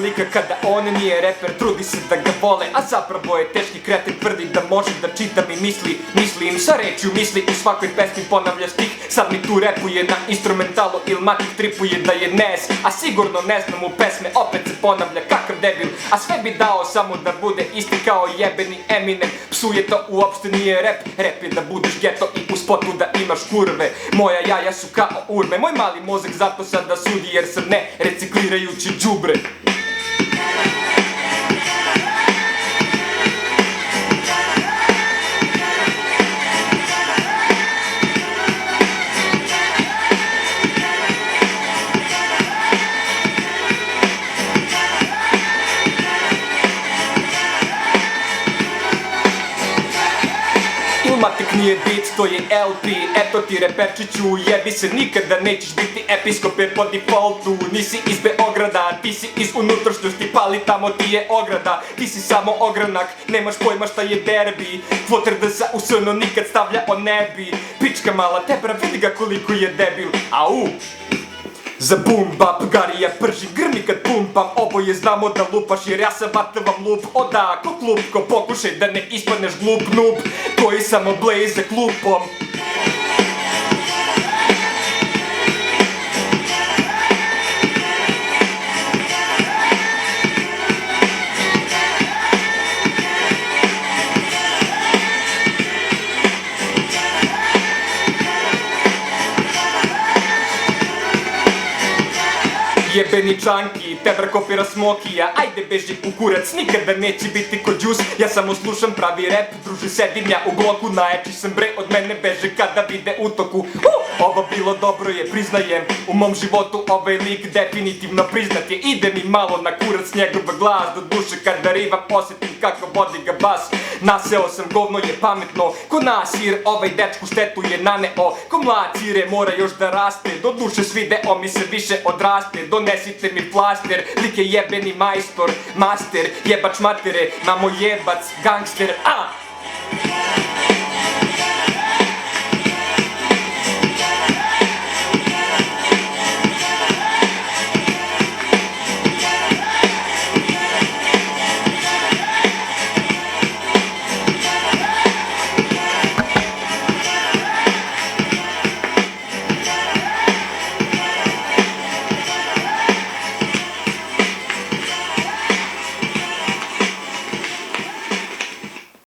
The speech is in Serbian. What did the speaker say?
lika kada on nije reper, trudi se da ga vole, a zapravo je teški kreten, tvrdi da može da čita mi misli. Mislim sa rečju misli, u svakoj pesmi ponavlja stih, sad mi tu repuje na instrumentalu ili matik tripuje da je nes, a sigurno ne znam u pesme, opet se ponavlja kakav debil, a sve bi dao samo da bude isti kao jebeni Eminem. Psuje to uopšte nije rap, rap je da budeš geto i u spotu da imaš kurve. Moja jaja su kao urme, moj mali mozak zato sada sudi jer sam ne reciklirajući đubre. Matik nije bit, to je LP, eto ti reperčiću, jebi se, nikada nećeš biti episkop jer po defaultu nisi iz Beograda, ti si iz unutrašnjosti, pali tamo ti je ograda, ti si samo ogranak, nemaš pojma šta je derbi, Tvoter da sa usano nikad stavlja o nebi, pička mala tebra, vidi ga koliko je debil, au! Za boom bap, Garija prži, grmi kad pumpam, oboje znamo da lupaš jer ja sam vatavam lup. Oda, ko klupko, pokušaj da ne ispadneš glup noob, koji samo blaze klupom. Jebeni čanki, tebra kopira smokija, ajde beži u kurac, nikada neće biti ko džus. Ja samo slušam pravi rap, druže sedim ja u bloku, najjači sam bre, od mene beže kada vide utoku. Ovo bilo dobro je, priznajem, u mom životu ovaj lik definitivno priznat je. Ide mi malo na kurac njegov glas, do duše kada rivam osjetim kako vodi ga bas. Naseo sam, govno je pametno, ko nasir, ovaj dečku štetu je naneo. Ko mlad cire mora još da raste, do duše svideo mi se više odraste. Donesite mi plaster, lik je jebeni majstor, master, jebač matere, mamo jebac, gangster, a!